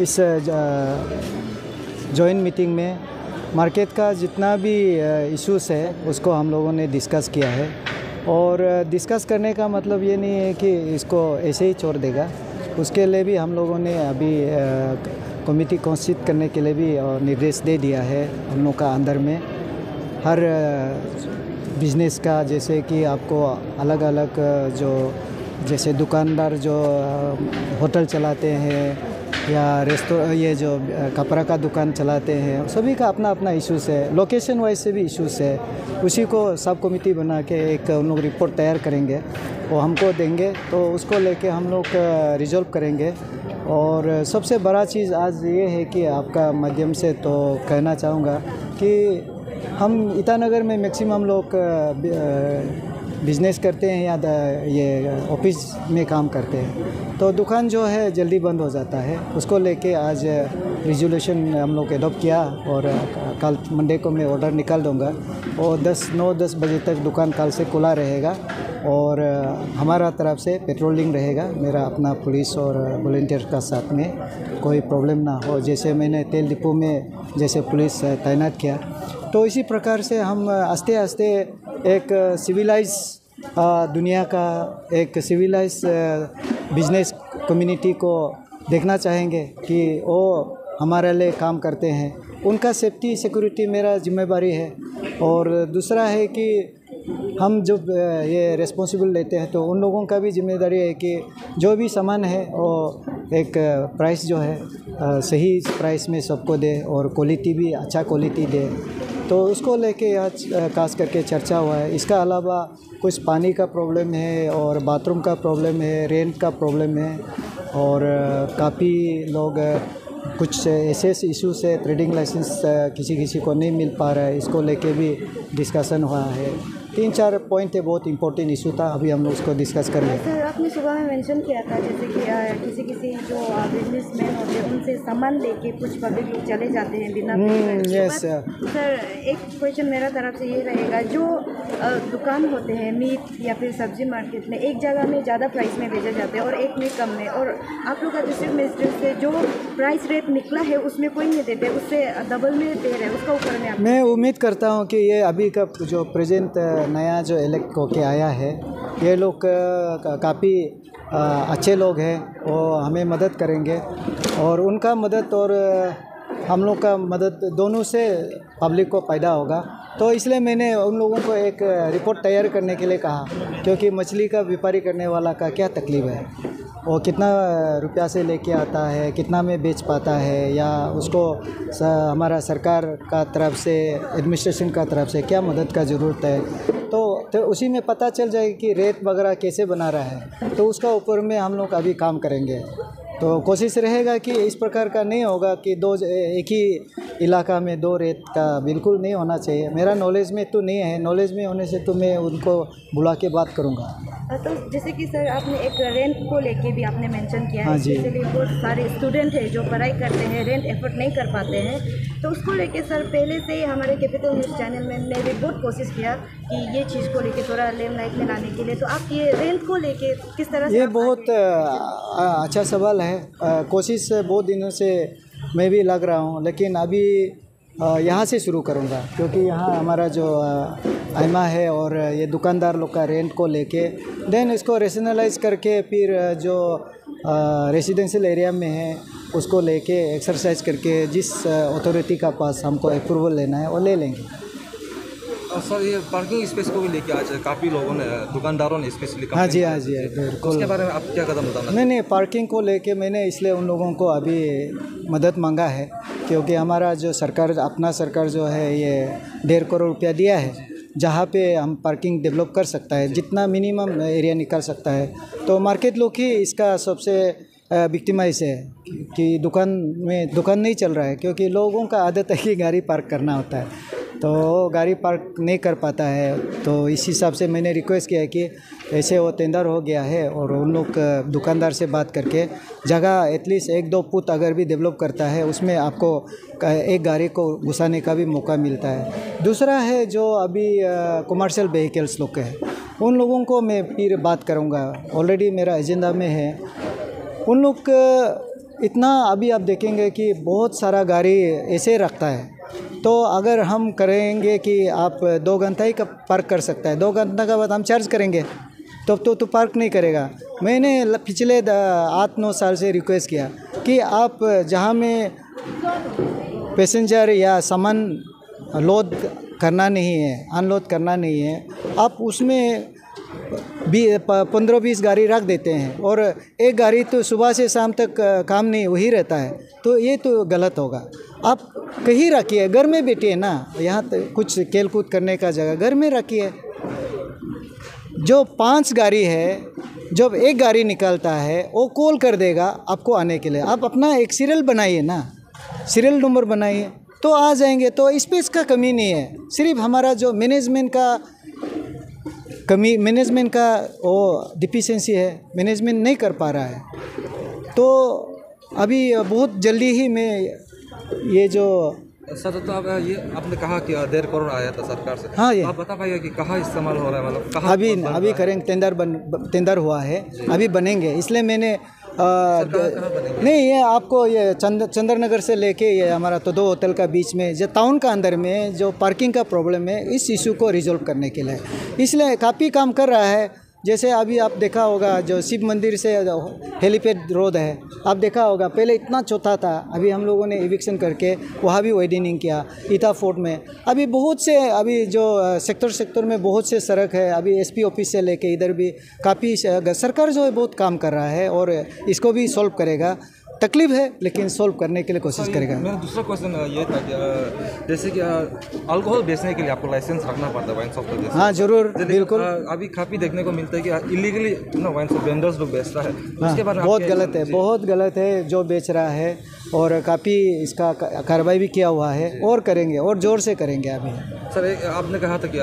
इस joint meeting में market का जितना भी इश्यूज़ है उसको हम लोगों ने डिस्कस किया है। और डिस्कस करने का मतलब ये नहीं है कि इसको ऐसे ही छोड़ देगा, उसके लिए भी हम लोगों ने अभी कमेटी कॉन्स्टिट्यूट करने के लिए भी निर्देश दे दिया है हम लोग का अंदर में। हर बिजनेस का जैसे कि आपको अलग अलग जो जैसे दुकानदार जो होटल चलाते हैं या ये जो कपड़ा का दुकान चलाते हैं, सभी का अपना अपना इश्यूज़ है, लोकेशन वाइज से भी इश्यूज़ है। उसी को सब कमेटी बना के एक उन लोग रिपोर्ट तैयार करेंगे, वो हमको देंगे तो उसको लेके हम लोग रिजॉल्व करेंगे। और सबसे बड़ा चीज़ आज ये है कि आपका माध्यम से तो कहना चाहूँगा कि हम ईटानगर में मैक्सिमम लोग बिज़नेस करते हैं या ये ऑफिस में काम करते हैं, तो दुकान जो है जल्दी बंद हो जाता है। उसको लेके आज रिजोल्यूशन हम लोग एडॉप्ट किया और कल मंडे को मैं ऑर्डर निकाल दूंगा और 9-10 बजे तक दुकान कल से खुला रहेगा। और हमारा तरफ से पेट्रोलिंग रहेगा, मेरा अपना पुलिस और वॉलंटियर का साथ में कोई प्रॉब्लम ना हो। जैसे मैंने तेल डिपो में जैसे पुलिस तैनात किया, तो इसी प्रकार से हम आस्ते आस्ते एक सिविलाइज दुनिया का एक सिविलाइज बिजनेस कम्युनिटी को देखना चाहेंगे कि वो हमारे लिए काम करते हैं। उनका सेफ्टी सिक्योरिटी मेरा जिम्मेदारी है। और दूसरा है कि हम जब ये रिस्पॉन्सिबल लेते हैं तो उन लोगों का भी जिम्मेदारी है कि जो भी सामान है वो एक प्राइस जो है सही प्राइस में सबको दे और क्वालिटी भी अच्छा क्वालिटी दे। तो उसको लेके आज खास करके चर्चा हुआ है। इसका अलावा कुछ पानी का प्रॉब्लम है और बाथरूम का प्रॉब्लम है, रेंट का प्रॉब्लम है और काफ़ी लोग कुछ ऐसे इश्यूज़ है, ट्रेडिंग लाइसेंस किसी को नहीं मिल पा रहा है, इसको लेके भी डिस्कशन हुआ है। 3-4 पॉइंट है, बहुत इंपॉर्टेंट इशू था, अभी हम लोग उसको डिस्कस कर रहे हैं। सर आपने सुबह में मेंशन किया था जैसे कि किसी जो बिजनेसमैन होते हैं उनसे सामान लेके कुछ पब्लिक लोग चले जाते हैं बिना यस सर एक क्वेश्चन मेरा तरफ से ये रहेगा, जो दुकान होते हैं मीट या फिर सब्जी मार्केट में एक जगह में ज़्यादा प्राइस में भेजे जाते हैं और एक में कम में, और आप लोग का डिस्ट्रिक्ट मजिस्ट्रेट से जो प्राइस रेट निकला है उसमें कोई नहीं देते, उससे डबल में दे रहे हैं, उसका ऊपर में मैं उम्मीद करता हूँ कि ये अभी का जो प्रेजेंट नया जो इलेक्ट होके आया है, ये लोग काफ़ी अच्छे लोग हैं, वो हमें मदद करेंगे और उनका मदद और हम लोग का मदद दोनों से पब्लिक को फ़ायदा होगा। तो इसलिए मैंने उन लोगों को एक रिपोर्ट तैयार करने के लिए कहा, क्योंकि मछली का व्यापारी करने वाला का क्या तकलीफ है, वो कितना रुपया से लेके आता है, कितना में बेच पाता है, या उसको हमारा सरकार का तरफ से एडमिनिस्ट्रेशन का तरफ से क्या मदद का ज़रूरत है, तो उसी में पता चल जाएगा कि रेट वगैरह कैसे बना रहा है। तो उसका ऊपर में हम लोग अभी काम करेंगे। तो कोशिश रहेगा कि इस प्रकार का नहीं होगा कि एक ही इलाका में दो रेट का बिल्कुल नहीं होना चाहिए। मेरा नॉलेज में तो नहीं है, नॉलेज में होने से तो मैं उनको बुला के बात करूँगा। तो जैसे कि सर आपने एक रेंट को लेके भी आपने मेंशन किया है, हाँ जी। इसलिए बहुत सारे स्टूडेंट हैं जो पढ़ाई करते हैं, रेंट एफर्ट नहीं कर पाते हैं, तो उसको लेके सर पहले से ही हमारे कैपिटल न्यूज़ चैनल में ने भी बहुत कोशिश किया कि ये चीज़ को लेके थोड़ा लेमलाइट में लाने के लिए। तो आप ये रेंट को लेके किस तरह से? ये बहुत अच्छा सवाल है। कोशिश बहुत दिनों से मैं भी लग रहा हूँ, लेकिन अभी यहाँ से शुरू करूँगा, क्योंकि यहाँ हमारा जो आइमा है और ये दुकानदार लोग का रेंट को लेके देन इसको रेशनलाइज करके फिर जो रेसिडेंशियल एरिया में है उसको लेके एक्सरसाइज करके जिस अथॉरिटी का पास हमको अप्रूवल लेना है वो ले लेंगे। सर ये पार्किंग स्पेस को भी लेके आज काफ़ी लोगों ने, दुकानदारों ने स्पेशली, हाँ जी बिल्कुल। उसके बारे में आप क्या कदम बताना? नहीं, पार्किंग को लेके मैंने इसलिए उन लोगों को अभी मदद मांगा है, क्योंकि हमारा जो अपना सरकार जो है ये 1.5 करोड़ रुपया दिया है, जहाँ पे हम पार्किंग डेवलप कर सकता है, जितना मिनिमम एरिया निकाल सकता है। तो मार्केट लोग ही इसका सबसे विक्टिमाइज है कि दुकान नहीं चल रहा है, क्योंकि लोगों का आदत है कि गाड़ी पार्क करना होता है, तो गाड़ी पार्क नहीं कर पाता है। तो इस हिसाब से मैंने रिक्वेस्ट किया है कि ऐसे वो टेंडर हो गया है और उन लोग दुकानदार से बात करके जगह एटलीस्ट 1-2 फुट अगर भी डेवलप करता है, उसमें आपको एक गाड़ी को घुसाने का भी मौका मिलता है। दूसरा है जो अभी कमर्शियल व्हीकल्स लोग है, उन लोगों को मैं फिर बात करूँगा, ऑलरेडी मेरा एजेंडा में है। उन लोग इतना अभी आप देखेंगे कि बहुत सारा गाड़ी ऐसे रखता है। तो अगर हम करेंगे कि आप 2 घंटा ही पार्क कर सकता है, 2 घंटा के बाद हम चार्ज करेंगे तो पार्क नहीं करेगा। मैंने पिछले 8-9 साल से रिक्वेस्ट किया कि आप जहाँ में पैसेंजर या सामान लोड करना नहीं है, अनलोड करना नहीं है, आप उसमें 15-20 गाड़ी रख देते हैं और एक गाड़ी तो सुबह से शाम तक काम नहीं वही रहता है, तो ये तो गलत होगा। आप कहीं रखिए, घर में बैठिए ना, यहाँ कुछ खेल कूद करने का जगह घर में रखिए। जो 5 गाड़ी है, जब एक गाड़ी निकलता है वो कॉल कर देगा आपको आने के लिए। आप अपना एक सीरियल बनाइए ना, सीरियल नंबर बनाइए तो आ जाएंगे। तो स्पेस का कमी नहीं है, सिर्फ हमारा जो मैनेजमेंट का वो डिफिशिएंसी है, मैनेजमेंट नहीं कर पा रहा है। तो अभी बहुत जल्दी ही मैं ये जो सर, तो आप ये आपने कहा कि 1.5 करोड़ आया था सरकार से। हाँ, ये आप बता पाइए कि कहाँ इस्तेमाल हो रहा है, मतलब कहाँ अभी करेंगे। टेंडर हुआ है, अभी बनेंगे। इसलिए मैंने नहीं, ये आपको ये चंद्रनगर से लेके ये हमारा तो 2 होटल का बीच में जो टाउन का अंदर में जो पार्किंग का प्रॉब्लम है, इस इशू को रिजॉल्व करने के लिए इसलिए काफ़ी काम कर रहा है। जैसे अभी आप देखा होगा जो शिव मंदिर से हेलीपैड रोड है, आप देखा होगा पहले इतना छोटा था, अभी हम लोगों ने इविक्शन करके वहाँ भी वाइडनिंग किया। ईटा फोर्ट में अभी बहुत से, अभी जो सेक्टर में बहुत से सड़क है, अभी एसपी ऑफिस से लेके इधर भी काफ़ी सरकार जो है बहुत काम कर रहा है और इसको भी सॉल्व करेगा। तकलीफ है लेकिन सॉल्व करने के लिए कोशिश करेगा। मेरा दूसरा क्वेश्चन ये था कि जैसे कि अल्कोहल बेचने के लिए आपको लाइसेंस रखना पड़ता है वाइन शॉप का। हाँ जरूर, बिल्कुल। अभी काफ़ी देखने को मिलता है कि इलीगली वाइन शॉप वेंडर्स लोग बेचता है, उसके बारे में बहुत गलत है, बहुत गलत है जो बेच रहा है और काफ़ी इसका कार्रवाई भी किया हुआ है और करेंगे और ज़ोर से करेंगे। अभी सर आपने कहा था कि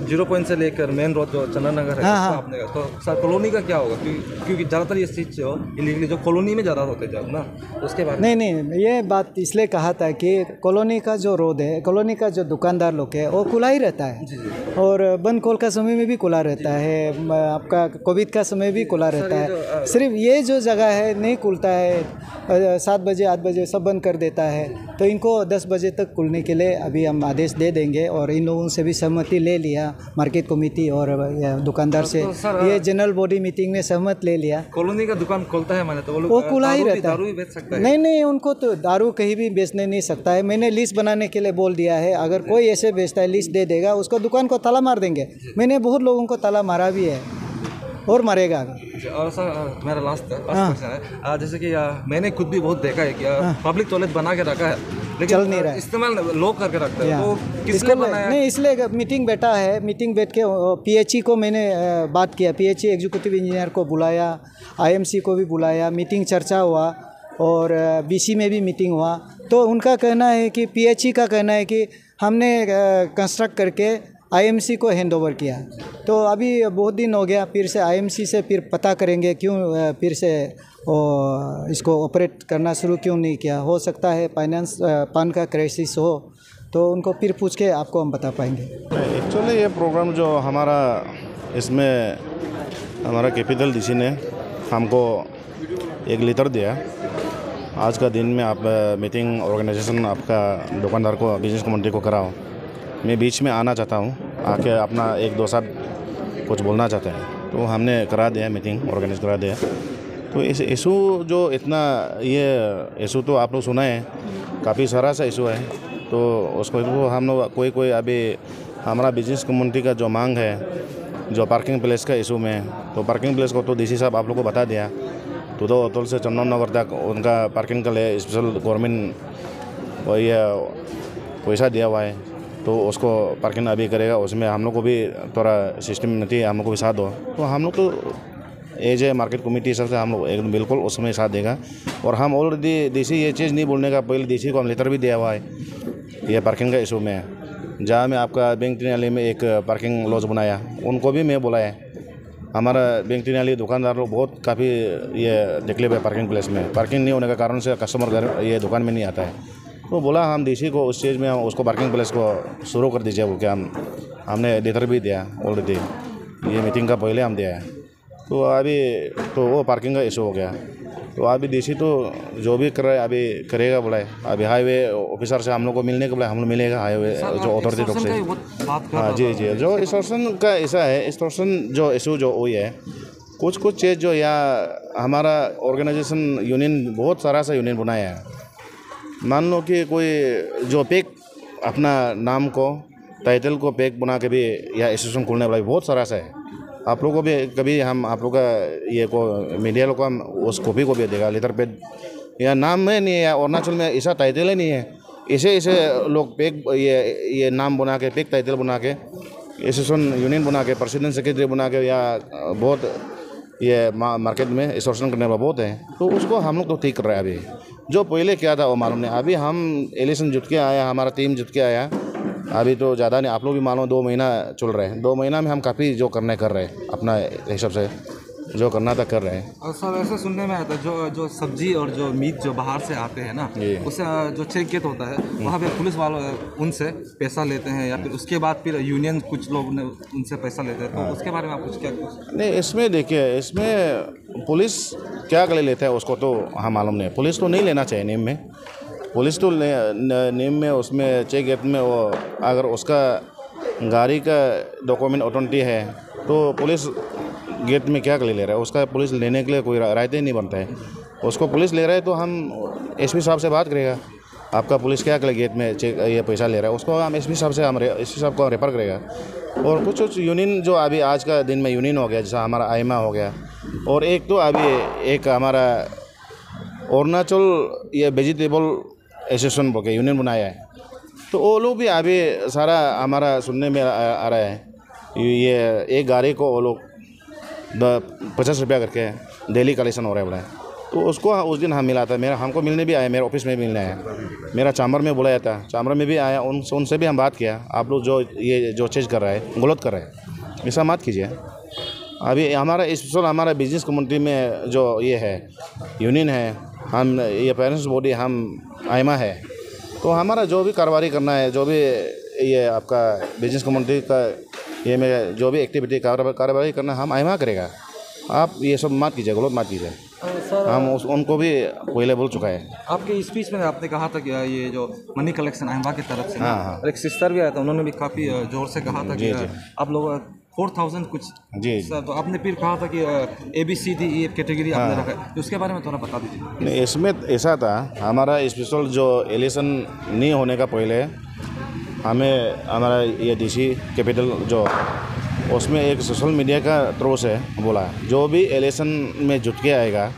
0 पॉइंट से लेकर मेन रोड जो चंद्रनगर है, हाँ। आपने कहा तो सर कॉलोनी का क्या होगा? क्योंकि ज़्यादातर ये चीज़ जो इलीगली जो कॉलोनी में ज़्यादा होते जब ना, उसके बारे में नहीं, ये बात इसलिए कहा था कि कॉलोनी का जो रोड है, कॉलोनी का जो दुकानदार लोग है वो खुला ही रहता है। जी। और बंद खोल का समय में भी खुला रहता है, आपका कोविड का समय भी खुला रहता है। सिर्फ ये जो जगह है नहीं खुलता है, 7 बजे 8 बजे सब बंद कर देता है। तो इनको 10 बजे तक खुलने के लिए अभी हम आदेश दे देंगे और इन लोगों से भी सहमति ले लिया, मार्केट कमेटी और दुकानदार से ये जनरल बॉडी मीटिंग में सहमत ले लिया। कॉलोनी का दुकान खोलता है मैंने, तो वो खुला ही रहता है। दारू भी बेच सकता है? नहीं, उनको तो दारू कहीं भी बेचने नहीं सकता है। मैंने लिस्ट बनाने के लिए बोल दिया है, अगर कोई ऐसे बेचता है लिस्ट दे देगा, उसको दुकान को ताला मार देंगे। मैंने बहुत लोगों को ताला मारा भी है और मारेगा। और सर मेरा लास्ट क्वेश्चन है, जैसे कि मैंने खुद भी बहुत देखा है कि पब्लिक टॉयलेट बना के रखा है लेकिन चल नहीं रहा है, इस्तेमाल लोग करके रखते हैं। तो किसने बनाया? नहीं, इसलिए मीटिंग बैठा है, मीटिंग बैठ के पीएचई को मैंने बात किया, पीएचई एग्जीक्यूटिव इंजीनियर को बुलाया, आईएमसी को भी बुलाया, मीटिंग चर्चा हुआ और बीसी में भी मीटिंग हुआ। तो उनका कहना है कि पीएचई का कहना है कि हमने कंस्ट्रक्ट करके आईएमसी को हैंड ओवर किया। तो अभी बहुत दिन हो गया, फिर से आईएमसी से फिर पता करेंगे क्यों फिर से इसको ऑपरेट करना शुरू क्यों नहीं किया। हो सकता है फाइनेंस पान का क्राइसिस हो, तो उनको फिर पूछ के आपको हम बता पाएंगे। एक्चुअली ये प्रोग्राम जो हमारा, इसमें हमारा कैपिटल डीसी ने हमको 1 लीटर दिया। आज का दिन में आप मीटिंग ऑर्गेनाइजेशन आपका दुकानदार को, बिजनेस कम्युनिटी को कराओ। मैं बीच में आना चाहता हूँ, आके अपना 1-2 साल कुछ बोलना चाहते हैं, तो हमने करा दिया, मीटिंग ऑर्गेनाइज करा दिया। तो इस इशू जो इतना, ये इशू तो आप लोग सुना है, काफ़ी सारा सा इशू है। तो उसको हम लोग कोई अभी हमारा बिजनेस कम्युनिटी का जो मांग है, जो पार्किंग प्लेस का इशू में, तो पार्किंग प्लेस को तो डीसी साहब आप लोग को बता दिया। तो होटल से चंदननगर तक उनका पार्किंग के लिए स्पेशल गवर्नमेंट और ये पैसा दिया हुआ है, तो उसको पार्किंग अभी करेगा। उसमें हम लोग को भी थोड़ा सिस्टमेटिक हम लोग को भी साथ दो। तो हम लोग तो एज ए मार्केट कमेटी सबसे हम लोग एकदम बिल्कुल उसमें साथ देगा। और हम ऑलरेडी डीसी ये चीज़ नहीं बोलने का, पहले डीसी को हम लेटर भी दिया हुआ है ये पार्किंग का इशू में, जहाँ में आपका बैंक टिनाली में एक पार्किंग लॉज बनाया, उनको भी मैं बोला है। हमारा बैंक टिनाली दुकानदार लोग बहुत काफ़ी ये तकलीफ है पार्किंग प्लेस में, पार्किंग नहीं होने के कारण से कस्टमर घर ये दुकान में नहीं आता है। तो बोला हम डीसी को उस चीज़ में उसको पार्किंग प्लेस को शुरू कर दीजिए बोल के हमने लेटर भी दिया ऑलरेडी, ये मीटिंग का पहले हम दिया है। तो अभी तो वो पार्किंग का इशू हो गया। तो अभी डीसी तो जो भी कर रहा है अभी करेगा बोला है। अभी हाईवे ऑफिसर से हम लोग को मिलने के बोला, हम लोग मिलेगा हाईवे जो अथॉरिटी तरफ से। हाँ जी जी, जो एक्सटॉर्शन का ऐसा है, एक्सटॉर्शन जो इशू जो हुई है, कुछ चीज़ जो या हमारा ऑर्गेनाइजेशन यूनियन बहुत सारा सा यूनियन बनाया है। मान लो कि कोई जो पेक अपना नाम को टाइटल को पेक बना के भी या एसोसिएशन खोलने वाला भी बहुत सारा सा है। आप लोगों को भी कभी हम आप लोग का ये को मीडिया लोग को हम उस कॉपी को भी देगा, लेटर पेड या नाम में नहीं है, या अरुणाचल में ऐसा टाइटल ही नहीं है। ऐसे लोग पेक ये नाम बना के, पेक टाइटल बना के, एसोसिएशन यूनियन बना के, प्रेसिडेंट सेक्रेटरी बना के, या बहुत ये मार्केट में एसोसिएशन करने वाला बहुत है। तो उसको हम लोग तो ठीक कर रहे हैं। अभी जो पहले क्या था वो मालूम नहीं। अभी हम इलेक्शन जुट के आया, हमारा टीम जुट के आया। अभी तो ज़्यादा नहीं, आप लोग भी मानो 2 महीना चल रहे हैं। 2 महीना में हम काफ़ी जो कर रहे हैं, अपना हिसाब से जो करना था कर रहे हैं। और सर ऐसा सुनने में आया था जो सब्जी और जो मीट जो बाहर से आते हैं ना, उससे जो चेक गेट होता है वहाँ पे पुलिस वालों उनसे पैसा लेते हैं, या फिर उसके बाद फिर यूनियन कुछ लोग ने उनसे पैसा लेते हैं। तो उसके बारे में आप कुछ क्या नहीं, इसमें देखिए, इसमें पुलिस क्या कर लेता है उसको तो हम मालूम नहीं। पुलिस तो नहीं लेना चाहिए नेम में। पुलिस तो नेम में उसमें चेक गेट में वो अगर उसका गाड़ी का डॉक्यूमेंट ऑथेंटिक है तो पुलिस गेट में क्या कर ले रहा है, उसका पुलिस लेने के लिए कोई रायते नहीं बनता है। उसको पुलिस ले रहा है तो हम एसपी साहब से बात करेगा, आपका पुलिस क्या कर गेट में चेक ये पैसा ले रहा है, उसको हम एसपी साहब से हम एसपी साहब को रेफर करेगा। और कुछ यूनियन जो अभी आज का दिन में यूनियन हो गया, जैसा हमारा आईमा हो गया, और एक तो अभी एक हमारा अरुणाचल ये वेजिटेबल एसोसिएशन बोल के यूनियन बनाया है। तो वो लोग भी अभी सारा हमारा सुनने में आ रहा है, ये एक गाड़ी को वो लोग 50 रुपया करके डेली कलेक्शन हो रहा है बोला है। तो उसको उस दिन हम मिला था, हमको मिलने भी आया, मेरे ऑफिस में भी मिलने आया, मेरा चाम्बर में बुलाया था, चाम्बर में भी आया, उनसे भी हम बात किया। आप लोग जो चीज़ कर रहा है गलत कर रहा है, ऐसा मत कीजिए। अभी हमारा स्पेशल हमारा बिजनेस कम्युनिटी में जो ये है यूनियन है, हम ये पेरेंट्स बॉडी हम आईमा है, तो हमारा जो भी कारोबारी करना है, जो भी ये आपका बिजनेस कम्युनिटी का ये में जो भी एक्टिविटी कारोबारी करना हम आईमा करेगा। आप ये सब मत कीजिए, गलत मत कीजिए। हम उनको भी पहले बोल चुका है। आपके स्पीच में आपने कहा था कि ये जो मनी कलेक्शन आईमा की तरफ से, और एक सिस्टर भी आया था, उन्होंने भी काफ़ी जोर से कहा था कि आप लोग 4000 कुछ जी सर। तो आपने फिर कहा था कि ABCD कैटेगरी आपने रखा है, तो उसके बारे में थोड़ा बता दीजिए। नहीं, इसमें ऐसा था, हमारा स्पेशल जो इलेक्शन नहीं होने का पहले हमें हमारा ये DC कैपिटल जो उसमें एक सोशल मीडिया का थ्रू से बोला, जो भी इलेक्शन में जुट के आएगा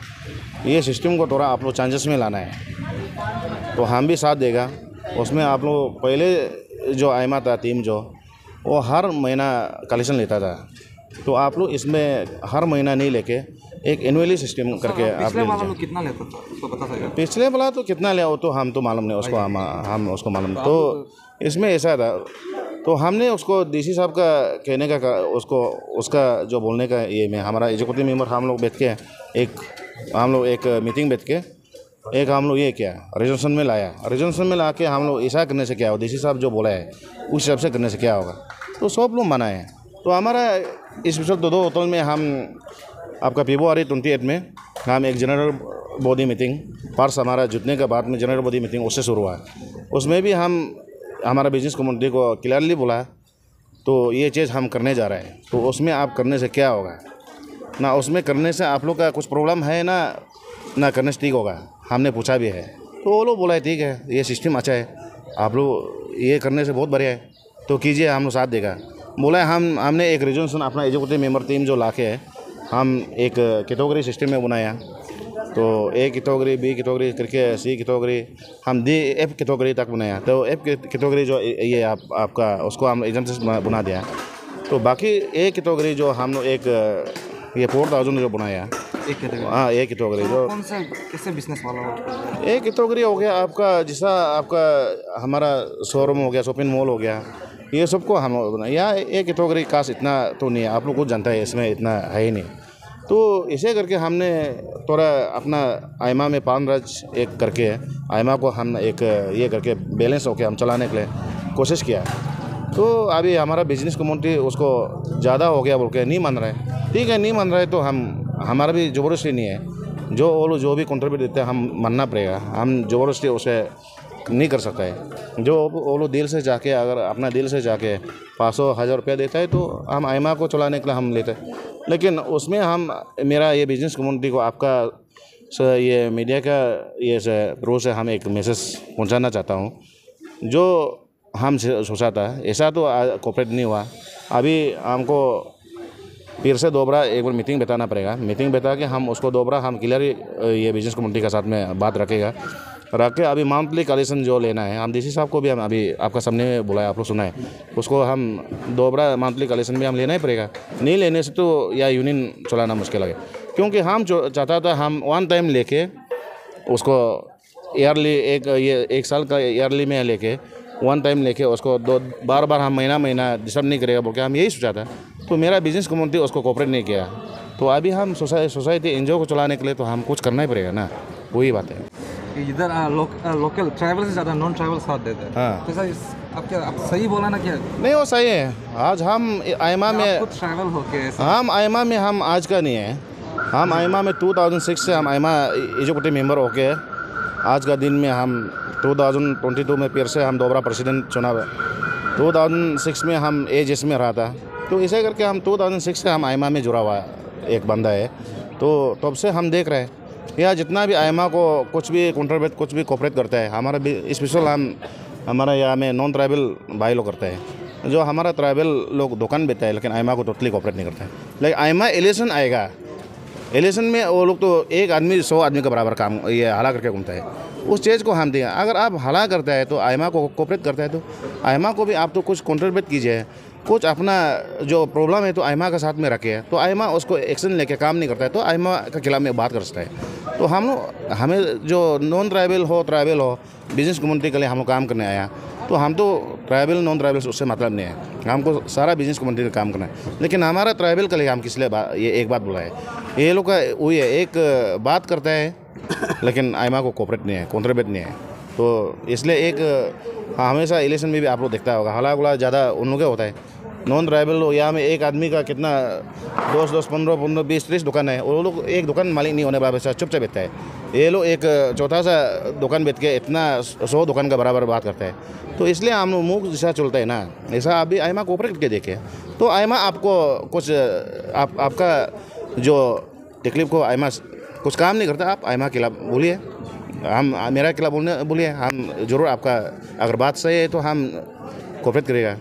ये सिस्टम को थोड़ा आप लोग चांसेस में लाना है, तो हम भी साथ देगा। उसमें आप लोग पहले जो आईमा था टीम जो वो हर महीना कलेक्शन लेता था, तो आप लोग इसमें हर महीना नहीं लेके एक एनुअली सिस्टम करके आप लोग कितना लेता था उसको पता था? पिछले वाला तो कितना लिया वो तो हम तो मालूम नहीं, उसको हम उसको मालूम। तो इसमें ऐसा था, तो हमने उसको DC साहब का कहने का उसको उसका जो बोलने का ये में हमारा एग्जीक्यूटिव मेंबर हम लोग बैठ के एक मीटिंग बैठ के एक हम लोग ये किया, रेजोल्यूशन में लाया। रेजोल्यूशन में ला के हम लोग ऐसा करने से क्या होगा, DC साहब जो बोला है उस हिसाब से करने से क्या होगा, तो सब लोग माना है। तो हमारा स्पेशल 2 होटल में हम आपका February 28 में हम एक जनरल बॉडी मीटिंग पर्स हमारा जुटने के बाद में जनरल बॉडी मीटिंग उससे शुरू हुआ। उसमें भी हम हमारा बिजनेस कम्युनिटी को क्लियरली बोला, तो ये चीज़ हम करने जा रहे हैं, तो उसमें आप करने से क्या होगा ना, उसमें करने से आप लोग का कुछ प्रॉब्लम है ना करने से ठीक होगा, हमने पूछा भी है। तो वो लोग बोला है ठीक है, ये सिस्टम अच्छा है, आप लोग ये करने से बहुत बढ़िया है, तो कीजिए, हम लोग साथ देगा। बोला है हमने एक रेजोल्यूशन अपना एग्जीक्यूटिव मेंबर टीम जो ला के हम एक कैटेगरी सिस्टम में बनाया, तो A कैटेगरी, B कैटेगरी करके C कैटेगरी हम F कैटेगरी तक बनाया। तो F कैटेगरी जो ये आपका उसको हम एग्जाम से बना दिया। तो बाकी A कैटेगरी जो हम लोग एक ये 4000 जो बनाया, एक कैटेगरी, हाँ A कैटेगरी जो कौन सा कैसे बिजनेस वाला हो? A कैटेगरी हो गया आपका, जैसा आपका हमारा शोरूम हो गया, शॉपिंग मॉल हो गया, ये सबको हम लोग बनाया। यहाँ A कैटेगरी काश इतना तो नहीं है, आप लोग को जानता है इसमें इतना है ही नहीं। तो इसे करके हमने थोड़ा अपना आईमा में 5 राज एक करके आईमा को हम एक ये करके बैलेंस होके हम चलाने के लिए कोशिश किया। तो अभी हमारा बिजनेस कम्युनिटी उसको ज़्यादा हो गया बोल के नहीं मान रहा है। ठीक है, नहीं मान रहा है तो हमारा भी ज़बरदस्ती नहीं है। जो वो लोग जो भी कंट्रीब्यूट देते हैं हम मानना पड़ेगा, हम ज़बरदस्ती उसे नहीं कर सकता है। जो वो लोग दिल से जाके, अगर अपना दिल से जाके 500-1000 रुपया देता है तो हम आइमा को चलाने के लिए हम लेते हैं। लेकिन उसमें हम मेरा ये बिजनेस कम्युनिटी को आपका ये मीडिया का ये थ्रू से हम एक मैसेज पहुंचाना चाहता हूं। जो हम सोचा था ऐसा तो कोऑपरेट नहीं हुआ। अभी हमको फिर से दोबारा एक बार मीटिंग बताना पड़ेगा। मीटिंग बता के हम उसको दोबारा हम क्लियर ये बिजनेस कम्युनिटी के साथ में बात रखेगा, रख के अभी मंथली कलेक्शन जो लेना है, हम डीसी साहब को भी हम अभी आपका सामने बुलाया, आप लोग सुना है, उसको हम दोबारा मंथली कलेक्शन भी हम लेना ही पड़ेगा। नहीं लेने से तो या यूनियन चलाना मुश्किल है, क्योंकि हम चाहता था हम वन टाइम लेके उसको ईयरली एक साल का ईयरली में लेके वन टाइम लेके उसको बार बार हम महीना डिस्टर्ब नहीं करेगा बोल के हम यही सोचा था। तो मेरा बिजनेस कम्युनिटी उसको कोऑपरेट नहीं किया, तो अभी हम सोसाइटी एनजीओ को चलाने के लिए तो हम कुछ करना ही पड़ेगा ना, वही बात है। इधर लोकल ट्रैवल से ज़्यादा नॉन ट्रैवल साथ देते हैं। हाँ, तो सर आप सही बोला ना? क्या नहीं वो सही है। आज हम आइमा में ट्रैवल होके हम आइमा में हम आज का नहीं है, हम आइमा में 2006 से हम आइमा एग्जीक्यूटिव मेंबर होके आज का दिन में हम 2022 में फिर से हम दोबारा प्रेसिडेंट चुना। 2006 में हम एजेस में रहा था, तो ऐसे करके हम 2006 से हम आइमा में जुड़ा हुआ एक बंदा है। तो तब से हम देख रहे हैं या जितना भी आइमा को कुछ भी कंट्रीब्यूट कुछ भी कोऑपरेट करता है, हमारा भी स्पेशल हमारा यहाँ में नॉन ट्राइबल भाई लोग करते हैं। जो हमारा ट्राइबल लोग दुकान बेचता है लेकिन आइमा को टोटली कोऑपरेट नहीं करता है। लेकिन आइमा इलेक्शन आएगा, इलेक्शन में वो लोग तो एक आदमी 100 आदमी का बराबर काम ये हला करके घूमता है। उस चीज़ को हम दें, अगर आप हला करता है तो आइमा को कोऑपरेट करता है तो आइमा को भी आप तो कुछ कंट्रीब्यूट कीजिए, कुछ अपना जो प्रॉब्लम है तो आइमा के साथ में रखे, तो आइमा उसको एक्शन लेके काम नहीं करता है तो आइमा के खिलाफ में बात कर सकता है। तो हमें जो नॉन ट्राइबल हो ट्राइबल हो बिजनेस कम्युनिटी के लिए हम लोग काम करने आया, तो हम तो ट्राइबल नॉन ट्राइबल उससे मतलब नहीं है, हमको सारा बिजनेस कम्युनिटी का काम करना है। लेकिन हमारा ट्राइबल के लिए हम किस लिए ये एक बात बोला है, ये लोग का वही है, एक बात करता है लेकिन आइमा को कोऑपरेट नहीं है, कंट्रीब्यूट नहीं है। तो इसलिए एक हमेशा इलेक्शन में भी आप लोग देखता होगा हला गुला ज़्यादा उन लोग होता है। नॉन ट्राइबल यहाँ में एक आदमी का कितना 10, 15, 20, 30 दुकान है, वो लोग एक दुकान मालिक नहीं होने बराबर चुपचाप बेचता है। ये लोग एक चौथा सा दुकान बेच के इतना 100 दुकान का बराबर बात करता है। तो इसलिए हम लोग मुँह जैसा चलता है ना, ऐसा अभी आइमा कोऑपरेट करके देखे तो आइमा आपको कुछ आपका जो तकलीफ को आइमा कुछ काम नहीं करता, आप आइमा के खिलाफ बोलिए, हम मेरा खिलाफ बोलिए, हम ज़रूर आपका अगर बात सही है तो हम कोऑपरेट करेगा।